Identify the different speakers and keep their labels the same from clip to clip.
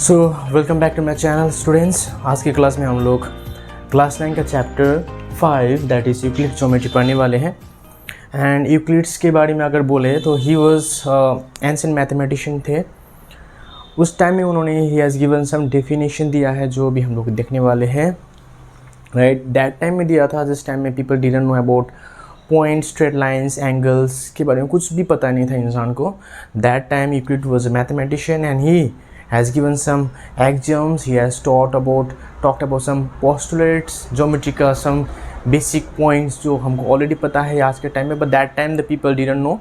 Speaker 1: So welcome back to my channel students. आज की class में हम लोग क्लास 9 का chapter 5 that is Euclid geometry पढ़ने वाले हैं। एंड यूक्लिड्स के बारे में अगर बोले तो ही वॉज एंशिएंट मैथमेटिशियन थे। उस टाइम में उन्होंने he has given some definition दिया है जो भी हम लोग देखने वाले हैं। राइट, दैट टाइम में दिया था जिस टाइम में people didn't know about point, straight lines, angles के बारे में कुछ भी पता नहीं था इंसान को। That time Euclid was a mathematician and he has given some axioms. He has talked about some postulates, geometry का some basic points जो हमको already पता है आज के टाइम में, but that time the people didn't know.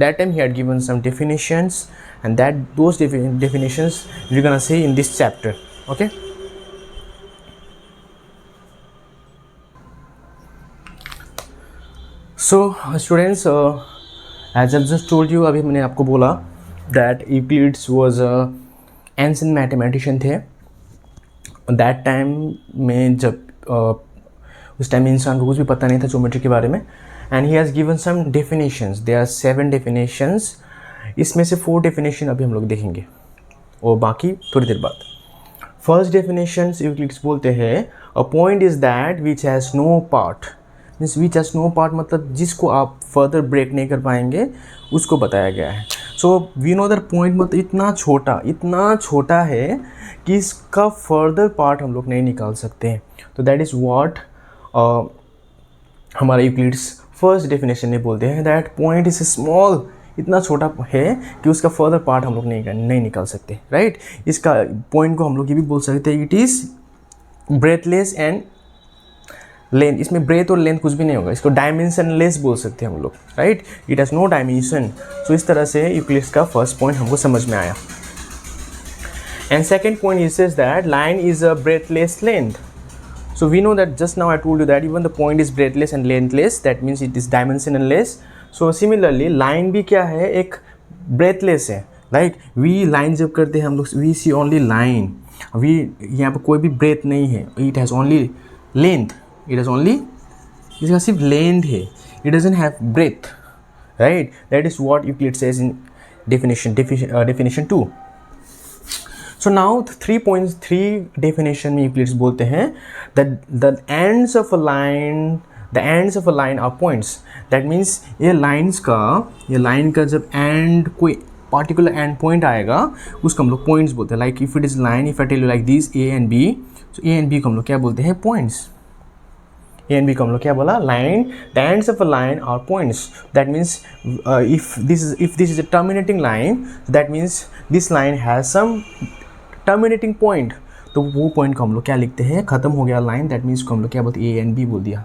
Speaker 1: That time he had given some definitions and those definitions we're gonna see in this chapter. Okay. So students, as I've just told you, अभी मैंने आपको बोला that Euclid was a ancient mathematician थे। That time में जब उस time इंसान को कुछ भी पता नहीं था ज्योमेट्री के बारे में। And he has given some definitions. There are 7 definitions. इसमें से 4 डेफिनेशन अभी हम लोग देखेंगे और बाकी थोड़ी देर बाद। फर्स्ट डेफिनेशन यूक्लिड्स बोलते हैं a point is that which has no part. Means which has no part मतलब जिसको आप फर्दर ब्रेक नहीं कर पाएंगे उसको बताया गया है। So we know that point मतलब इतना छोटा है कि इसका फर्दर पार्ट हम लोग नहीं निकाल सकते हैं। तो दैट इज़ व्हाट हमारा यूक्लिड्स फर्स्ट डेफिनेशन में बोलते हैं दैट पॉइंट इज स्मॉल, इतना छोटा है कि उसका फर्दर पार्ट हम लोग नहीं निकाल सकते। राइट, इसका पॉइंट को हम लोग ये भी बोल सकते हैं it is breathless and length. इसमें ब्रेथ और लेंथ कुछ भी नहीं होगा, इसको डायमेंशनलेस बोल सकते हैं हम लोग। Right, it has no dimension. So इस तरह से यूक्लिड्स का फर्स्ट पॉइंट हमको समझ में आया। And second point is says that line is a breathless length. So we know that just now I told you that even the point is breathless and lengthless, that means it is dimensionless. So similarly line भी क्या है, एक breathless है। Like V line जब करते हैं हम लोग we see only line, we यहाँ पर कोई भी ब्रेथ नहीं है, it has only length, it is only, इसका सिर्फ लेंथ है, it doesn't have breadth. Right, that is what Euclid says in definition 2। So now 3.3 definition में यूक्लिड्स बोलते हैं that the ends of a line are points. That means ये line का जब and कोई पार्टिकुलर एंड पॉइंट आएगा उसको हम लोग पॉइंट्स बोलते हैं। Like if it is line, if I tell you like this A and B, so A and B को हम लोग क्या बोलते हैं, पॉइंट्स। ए एंड बी को हम लोग क्या बोला, line, the ends of a line are points. That means if this is a terminating line, that means this line has some terminating point. तो वो पॉइंट को हम लोग क्या लिखते हैं, खत्म हो गया लाइन, दैट मीन्स को हम लोग क्या बोलते हैं, ए एंड बी बोल दिया।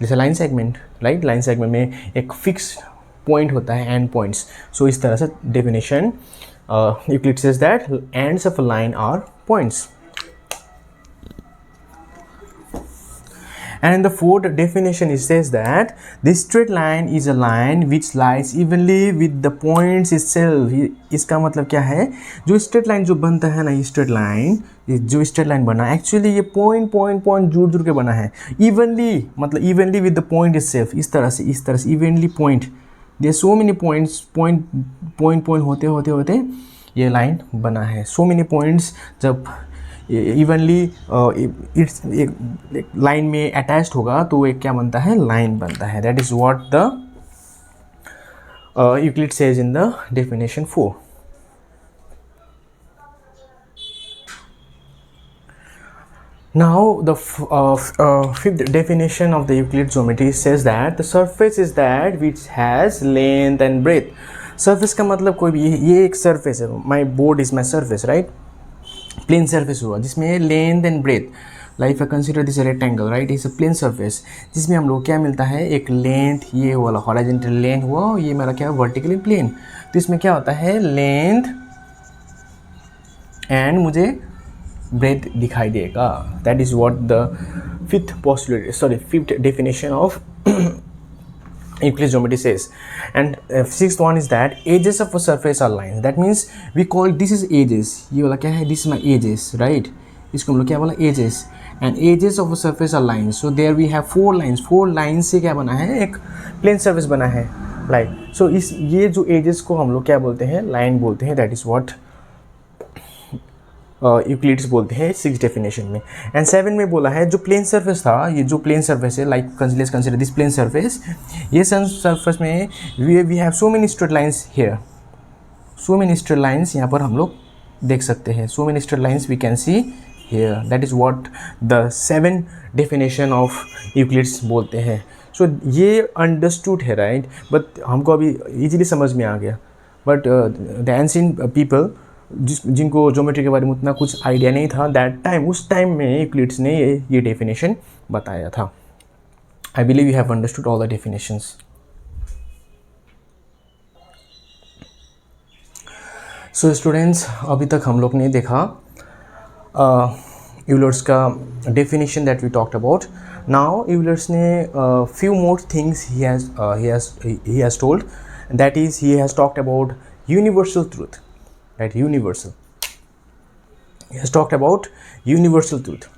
Speaker 1: जैसे line segment, right, line segment में एक फिक्स पॉइंट होता है, एंड पॉइंट्स। सो इस तरह से definition Euclid says that ends of a line are points. And the fourth definition it says that this straight line is a line which lies evenly with the points itself. इसका मतलब क्या है, जो straight line जो बनता है ना, ये स्ट्रेट लाइन बना एक्चुअली ये पॉइंट जुड़ के बना है। इवनली मतलब evenly with the point itself, इस तरह से evenly point, there so many points, point होते ये लाइन बना है। सो मेनी पॉइंट्स जब इवनली इट्स एक लाइन में अटैच्ड होगा तो एक क्या बनता है, लाइन बनता है। That is what the Euclid says in the definition 4। Now the fifth definition of the Euclid geometry says that the surface is that which has length and breadth. Surface का मतलब कोई भी ये एक surface है, my board is my surface, right? Plane surface हुआ जिसमें length and breadth. Like if I consider this rectangle, right, is a plane surface जिसमें हम लोग क्या मिलता है, एक लेंथ, ये वाला हॉरिजॉन्टल लेंथ हुआ और ये मेरा क्या है, वर्टिकली प्लेन। तो इसमें क्या होता है, लेंथ एंड मुझे ब्रेथ दिखाई देगा। That is what the fifth definition of Euclid geometry says. And sixth one is that edges of a surface are lines. That means we call this is edges. ये वाला क्या है, this is my edges, right? इसको हम लोग क्या बोला, edges. And edges of a surface are lines. So there we have 4 lines. 4 lines से क्या बना है, एक plane surface बना है, like. So ये जो edges को हम लोग क्या बोलते हैं, line बोलते हैं. That is what यूक्लिड्स बोलते हैं 6 डेफिनेशन में। एंड 7 में बोला है जो प्लेन सरफेस था, ये जो प्लेन सरफेस है, like consider this plane surface, ये सरफेस में we have so many straight lines here, so many straight lines यहाँ पर हम लोग देख सकते हैं, so many straight lines we can see here, that is what the 7 definition of Euclid's बोलते हैं। सो ये अंडरस्टूड है राइट, बट हमको अभी इजीली समझ में आ गया, बट द एंशिएंट पीपल जिनको ज्योमेट्री के बारे में उतना कुछ आइडिया नहीं था दैट टाइम, उस टाइम में यूक्लिड्स ने ये डेफिनेशन बताया था। I believe you have understood all the definitions. So students, अभी तक हम लोग ने देखा यूलर्स का definition that we talked about. Now Euler's ने few more things he has told, that is he has talked about universal truth, right? Universal, he has talked about universal truth.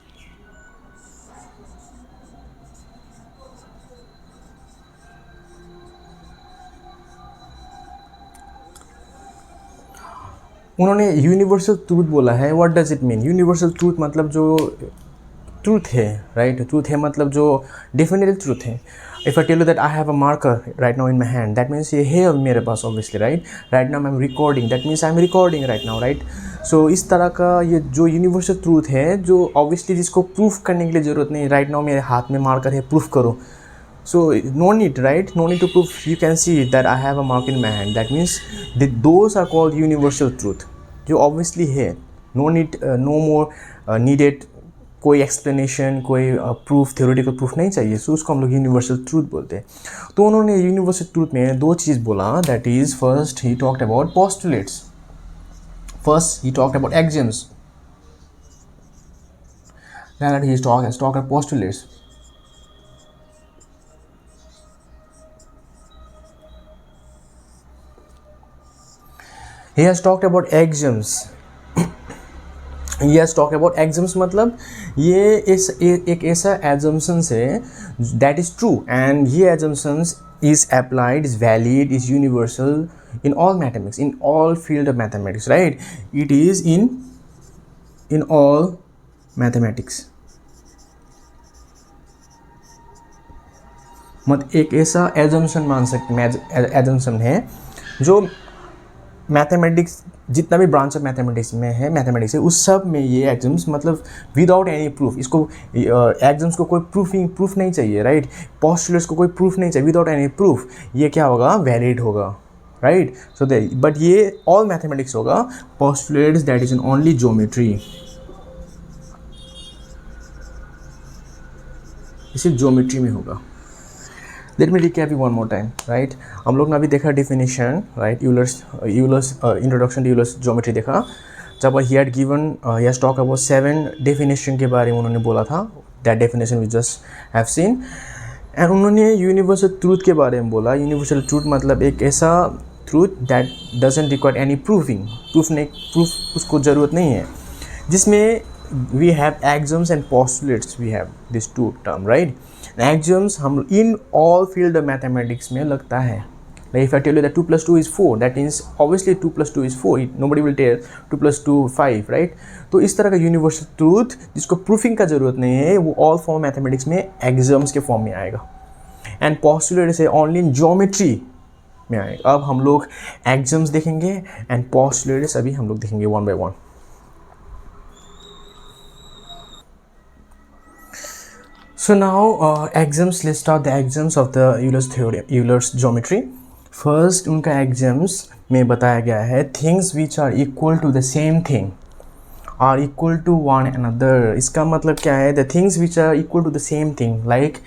Speaker 1: उन्होंने universal truth बोला है। What does it mean? Universal truth मतलब जो truth है, right? Truth है मतलब जो definitely truth है। If I tell you that I have a marker right now in my hand, that means ये है मेरे पास obviously, right? Right now I am recording, that means I am recording right now, right? So इस तरह का ये जो universal truth है, जो ऑब्वियसली जिसको प्रूफ करने के लिए ज़रूरत नहीं, राइट नाउ मेरे हाथ में मार्कर है, प्रूफ करो। So no need, right? No need to prove. You can see that I have a mark in my hand. That means those are called universal truth. जो obviously है, no need, no more needed कोई explanation, कोई proof, theoretical proof नहीं चाहिए। So उसको हम लोग universal truth बोलते हैं। तो उन्होंने universal truth में दो चीज़ बोला। That is, first he talked about postulates. First he talked about axioms. Then he has talked about postulates. He has talked about axioms. He has talked about axioms मतलब ये एक ऐसा assumptions है that is true, and ये assumptions is applied, is valid, is universal in all mathematics, in all field of mathematics, right? It is in all mathematics. मतलब एक ऐसा assumption मान सकते हैं, assumption है जो मैथमेटिक्स जितना भी ब्रांच ऑफ मैथमेटिक्स में है, मैथमेटिक्स है, उस सब में ये एग्जाम्स मतलब विदाउट एनी प्रूफ, इसको एग्जाम्स को कोई प्रूफ नहीं चाहिए, राइट? पोस्टुलेट्स को कोई प्रूफ नहीं चाहिए, विदाउट एनी प्रूफ ये क्या होगा? वैलिड होगा, राइट? सो बट ये ऑल मैथमेटिक्स होगा। Postulates that is in only geometry, इसे ज्योमेट्री में होगा। Let me recap you one more time, right? हम लोग ने अभी देखा definition, right? Euler's introduction to Euler's geometry देखा। जब he had given, he has talk about 7 definition के बारे में उन्होंने बोला था, that definition we just have seen. And उन्होंने यूनिवर्सल ट्रूथ के बारे में बोला। यूनिवर्सल ट्रूथ मतलब एक ऐसा truth that doesn't require any proof उसको ज़रूरत नहीं है, जिसमें we have axioms and postulates, we have this two term, right? Axioms हम in all field of mathematics में लगता है। Like if I tell you that 2 + 2 = 4, that means obviously 2 + 2 = 4, nobody will tell 2 + 2 = 5, राइट? तो इस तरह का यूनिवर्सल ट्रूथ जिसको प्रूफिंग का ज़रूरत नहीं है, वो ऑल फॉर्म मैथमेटिक्स में एक्सियम्स के फॉर्म में आएगा। एंड पोस्टुलेट से ओनली इन ज्योमेट्री में आएगा। अब हम लोग एक्सियम्स देखेंगे एंड पोस्टुलेट्स अभी हम लोग देखेंगे one by one. So now axioms, let's start the axioms of the Euler's theorem, Euler's geometry. First उनका axioms में बताया गया है things which are equal to the same thing are equal to one another. इसका मतलब क्या है? The things which are equal to the same thing, like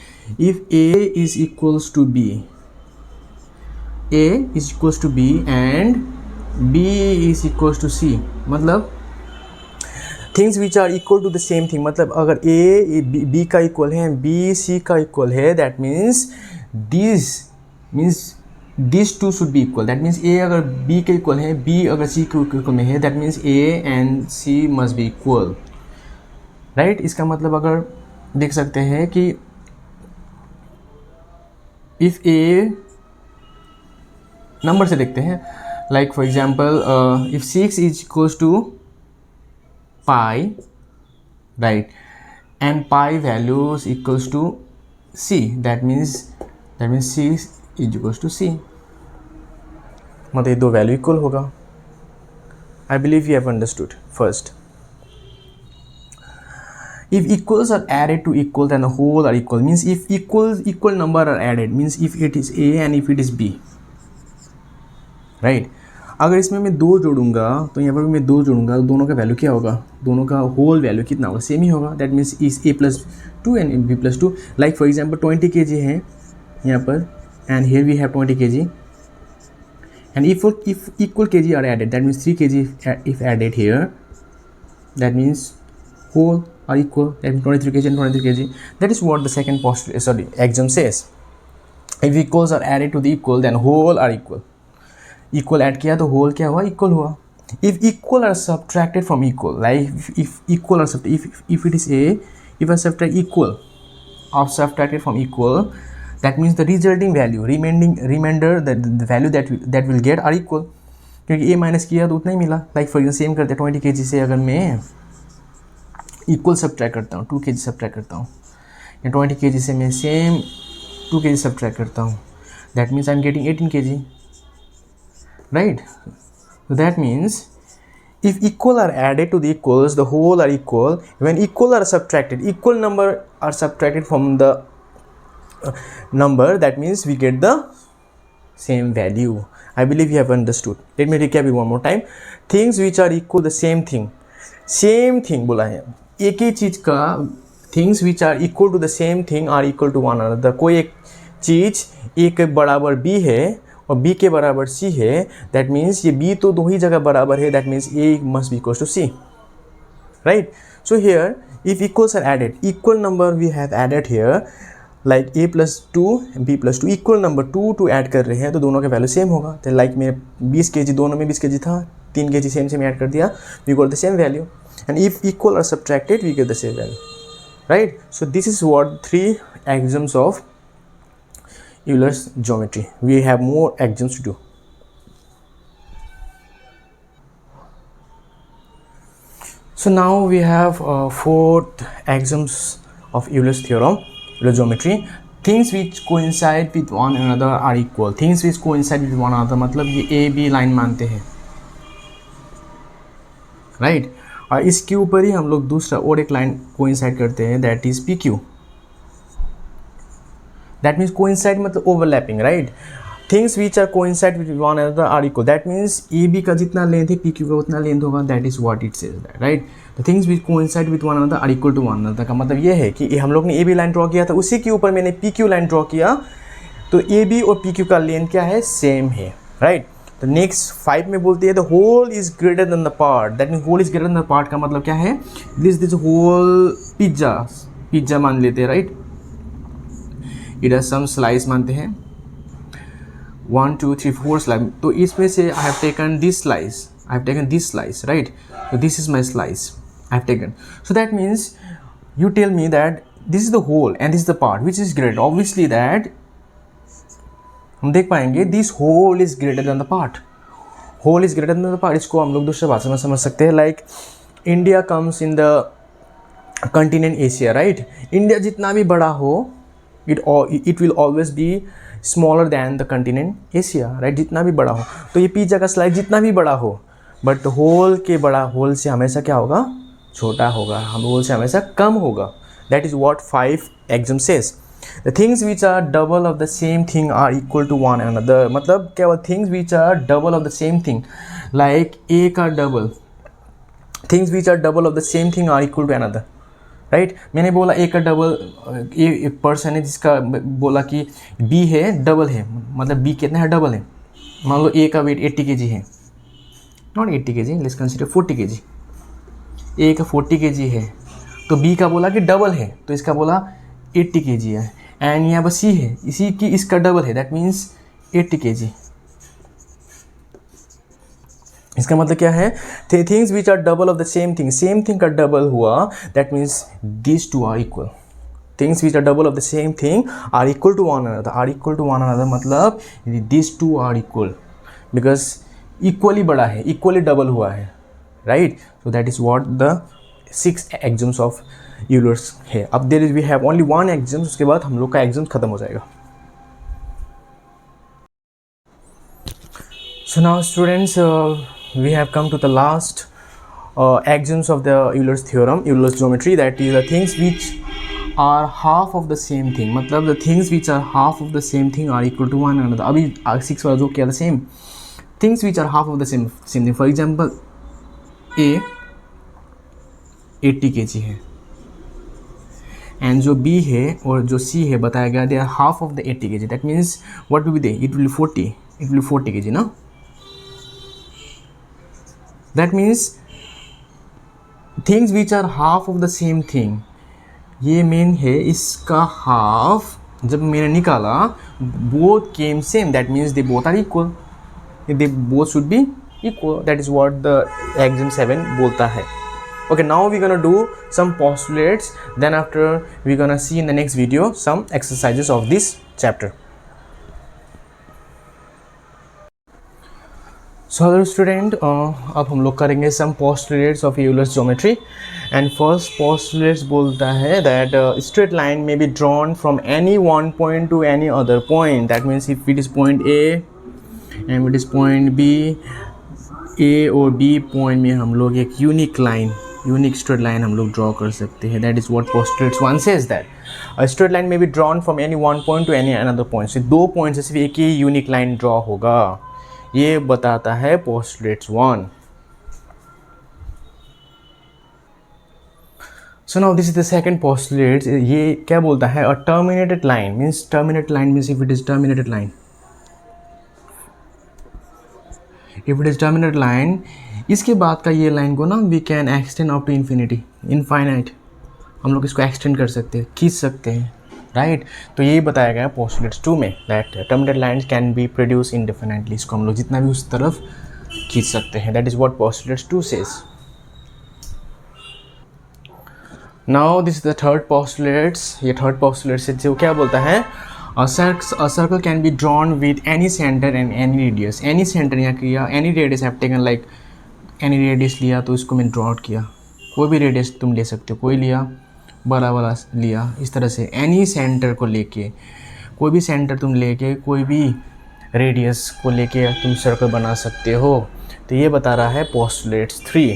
Speaker 1: if A is equals to B, A is equals to B and B is equals to C, मतलब things which are equal to the same thing, मतलब अगर A B का इक्वल है, B C का इक्वल है, that means this two should be equal. That means A अगर बी के इक्वल है, बी अगर सी के इक्वल में है, that means A and C must be equal, right? इसका मतलब अगर देख सकते हैं कि इफ ए नंबर से देखते हैं, like for example if 6 is equals to pi, right, and pi values equals to c, that means c is equals to c, मतलब ये दो वैल्यू इक्वल होगा. I believe you have understood. First, if equals are added to equal, then the whole are equal, means if equal number are added, means if it is a and if it is b, right. अगर इसमें मैं दो जोड़ूंगा तो यहाँ पर भी मैं दो जोड़ूंगा तो दोनों का वैल्यू क्या होगा, दोनों का होल वैल्यू कितना होगा, सेम ही होगा. That means is a+2 and b+2. Like for example 20 kg है यहाँ पर and here we have 20 kg. And if equal kg are added, that means 3 kg if added here, that means whole are equal, that means 23 kg and 23 kg. That is what the second axiom says. If equals are added to the equal, then whole are equal. Equal add किया तो whole क्या हुआ, equal हुआ. If equal are subtracted from equal, like if equal are if it is a, if I subtract equal of subtracted from equal, that means the resulting value remainder the value that will get are equal, क्योंकि a minus किया तो उतना ही मिला. Like for example same करते हैं 20 kg से अगर मैं इक्वल सब्ट्रैक्ट करता हूँ 2 kg सब्ट्रैक्ट करता हूँ, या 20 kg से मैं सेम 2 kg सब्ट्रैक्ट करता हूँ, that means I am getting 18 kg, right. So that means if equal are added to the equals, the whole are equal. When equal are subtracted, equal number are subtracted from the number, that means we get the same value. I believe you have understood. Let me recap it one more time. Things which are equal, the same thing बोला है, एक ही चीज का things which are equal to the same thing are equal to one another. कोई एक चीज a के बराबर b है और b के बराबर c है, that means ये b तो दो ही जगह बराबर है, that means a must be equals to c, right. So here if equals are added, equal number we have added here, like a+2 b+2, equal number 2 add कर रहे हैं तो दोनों का वैल्यू सेम होगा. तो लाइक मेरे 20 kg, दोनों में 20 kg था, 3 kg सेम ऐड कर दिया, we got the same value. And if equal are subtracted we get the same value, right. So this is what 3 axioms of Euler's geometry. We have more axioms to do. So now we have 4th axioms of Euler's theorem, Euler's geometry. Things which coincide with one another are equal. Things which coincide with one another मतलब ये A B line मानते हैं, right. और इसके ऊपर ही हम लोग दूसरा और एक लाइन कोइंसाइड करते हैं, that is PQ. That means coincide मतलब overlapping, right. Things which are coincide with one another are equal, that means A B का जितना लेंथ है PQ का उतना लेंथ होगा, that is what it says, right. The things which coincide with one another are equal to one another का मतलब ये है कि हम लोग ने ए बी लाइन ड्रॉ किया था, उसी के ऊपर मैंने PQ लाइन ड्रॉ किया, तो ए बी और PQ का लेंथ क्या है, सेम है, राइट. तो नेक्स्ट 5 में बोलती है the whole is greater than the part. That means whole is greater than the part का मतलब क्या है, दिस होल पिज्जा मान लेते हैं, right. It has some slice मानते हैं, 1 2 3 4 स्लाइस. तो इसमें से I have taken this slice, right. So this is my slice I have taken. So that means you tell me that this is the whole and this is the part, which is greater. Obviously that हम देख पाएंगे this whole is greater than the part. Whole is greater than the part. इसको हम लोग दूसरे भाषा में समझ सकते हैं, like India comes in the continent Asia, right. India जितना भी बड़ा हो, it will always be smaller than the continent Asia, right. जितना भी बड़ा हो, तो ये पिज्जा का स्लाइस जितना भी बड़ा हो, बट होल के बड़ा होल से हमेशा क्या होगा, छोटा होगा, हम होल से हमेशा कम होगा. That is what 5 axiom says. The things which are double of the same thing are equal to one another. मतलब क्या हुआ, things which are double of the same thing, like A का double, things which are double of the same thing are equal to another, right. मैंने बोला ए का double, एक person है जिसका बोला कि बी है डबल है, मतलब बी कितना है, डबल है. मान लो ए का वेट 80 kg है, not 80 kg, let's consider 40 kg. ए का 40 kg है, तो बी का बोला कि डबल है, तो इसका बोला 80 kg है. एंड यहाँ पर सी है, इसी की इसका डबल है, दैट मीन्स 80 kg. इसका मतलब क्या है, things which are double of the same thing का डबल हुआ, that means this two are equal. Things which are double of the same thing are equal to one another, मतलब this two are equal, because equally बड़ा है, equally double हुआ है, right. So that is what the 6 axioms of Euler's है. अब there is we have only 1 axiom, उसके बाद हम लोग का एग्जाम खत्म हो जाएगा. So now students, we have come to the last axioms of the Euler's theorem, Euler's geometry, that is the things which are half of the same thing. मतलब the things which are half of the same thing are equal to one another. अभी 6 वाला जो किया था same things which are half of the same thing. For example, A 80 kg है and जो B है और जो C है बताया गया they are half of the 80 kg. That means what will be there? It will be 40. It will be 40 kg, no? That means things which are half of the same thing, ये main है, इसका half जब मैंने निकाला both came same. That means they both are equal. They both should be equal. That is what the axiom 7 बोलता है. Okay, now we're gonna do some postulates. Then after we're gonna see in the next video some exercises of this chapter. So hello student, अब हम लोग करेंगे some postulates of Euler's geometry. And first postulates बोलता है that straight line may be drawn from any one point to any other point. That means if it is point A and it is point B, A और B point में हम लोग एक unique straight line हम लोग draw कर सकते हैं. That is what postulates 1 says, that a straight line may be drawn from any one point to any another point. So 2 points से सिर्फ एक ही unique line draw होगा, ये बताता है postulates 1. So now this is the second postulate. ये क्या बोलता है? A terminated line means if it is terminated line. If it is terminated line, इसके बाद का ये लाइन को ना we can extend up to infinite. हम लोग इसको extend कर सकते हैं, खींच सकते हैं, राइट. तो यही बताया गया postulates 2 में, that terminated lines can be produced indefinitely. इसको हम लोग जितना भी उस तरफ खींच सकते हैं. That is what postulates 2 says. Now this is the third postulates. ये third postulate से जो क्या बोलता है? A circle can be drawn with any center and any radius. Any center यहाँ किया, any radius have taken, like any radius लिया तो इसको मैं draw out किया. कोई भी radius तुम ले सकते हो, कोई लिया बड़ा वाला लिया, इस तरह से any center को लेके, कोई भी center तुम लेके कोई भी radius को लेके तुम circle बना सकते हो. तो ये बता रहा है postulates 3.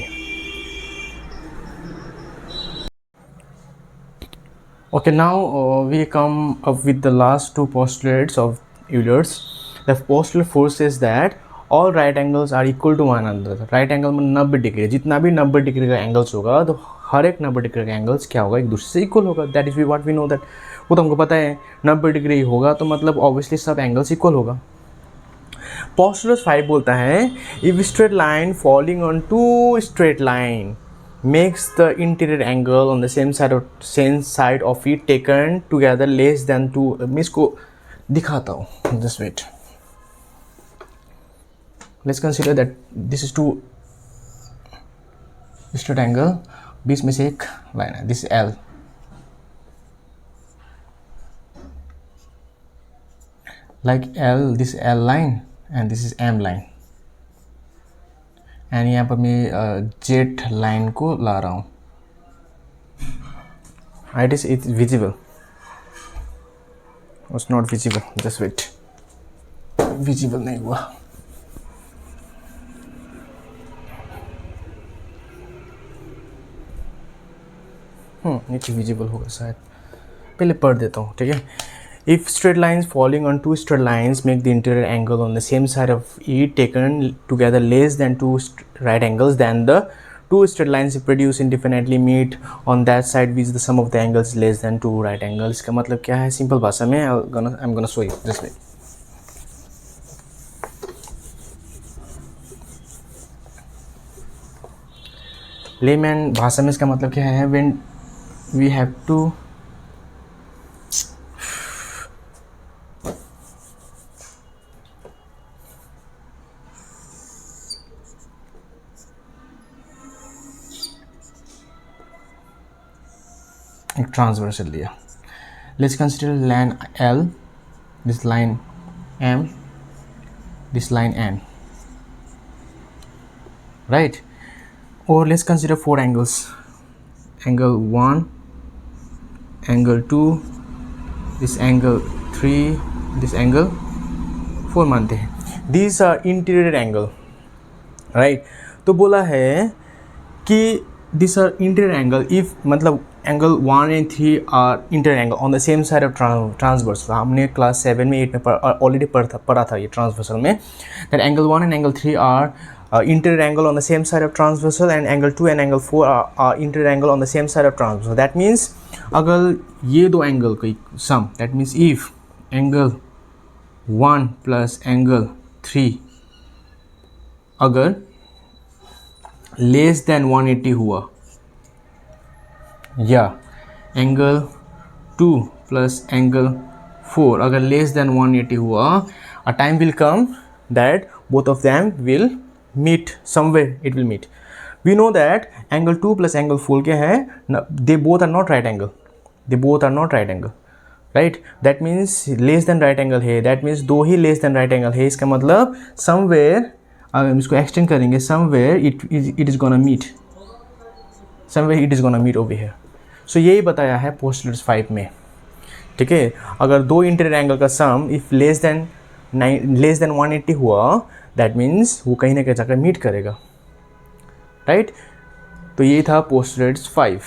Speaker 1: Okay, now we come up with the last 2 postulates of Euler's. The postulate 4 says that all right angles are equal to one another. Right angle में 90 डिग्री, जितना भी 90 डिग्री का एंगल्स होगा तो हर एक 90 डिग्री का एंगल्स क्या होगा? एक दूसरे से इक्वल होगा. That is what we know, that वो तो हमको पता है 90 डिग्री होगा तो मतलब ऑब्वियसली सब एंगल्स इक्वल होगा. Postulate 5 बोलता है if straight line falling on 2 straight line makes the interior angle on the same side of it taken together less than 2. मैं इसको दिखाता हूँ, just wait. Let's consider that this is 2 straight angle, बीच में से एक line है, this is L. Like L, this is L line and this is M line. And यहाँ पर मैं जेट लाइन को ला रहा हूँ. It is visible, it's not visible, just wait. Visible नहीं हुआ. नीचे विजिबल होगा शायद, पहले पढ़ देता हूँ, ठीक है. If straight lines falling on 2 straight lines make the interior angle on the same side of it taken together less than 2 right angles, then the 2 straight lines produced indefinitely meet on that side which the sum of the angles is less than 2 right angles. इसका मतलब क्या है? Simple भाषा में I'm gonna show you this way. Layman भाषा में इसका मतलब क्या है? When we have to transversal लिया. Let's consider line L, this line M, this line N, right. or let's consider 4 angles, angle 1, angle 2, this angle 3, this angle 4 मानते हैं. These are interior angle, right? तो बोला है कि these are interior angle if मतलब angle 1 and 3 are interior angle on the same side of transversal. हमने class 7 में 8 में ऑलरेडी पढ़ा था ये transversal में, that angle 1 and angle 3 are interior angle on the same side of transversal and angle 2 and angle 4 are interior angle on the same side of transversal. That means अगर ये दो angle का sum, that means if angle 1 plus angle 3 अगर less than 180 हुआ, या angle 2 plus angle 4 अगर less than 180 हुआ, a time will come that both of them will meet somewhere, it will meet. We know that angle 2 plus angle 4 क्या है, they both are not right angle, they both are not right angle, right. That means less than right angle है, that means दो ही less than right angle है. इसका मतलब somewhere, अगर हम इसको एक्सटेंड करेंगे, somewhere it is gonna meet, somewhere it is gonna meet over here. So यही बताया है पोस्टुलेट्स 5 में, ठीक है. अगर दो इंटीरियर एंगल का सम इफ लेस देन 180 हुआ, दैट मीन्स वो कहीं ना कहीं जाकर मीट करेगा, राइट. तो ये था पोस्टुलेट्स 5.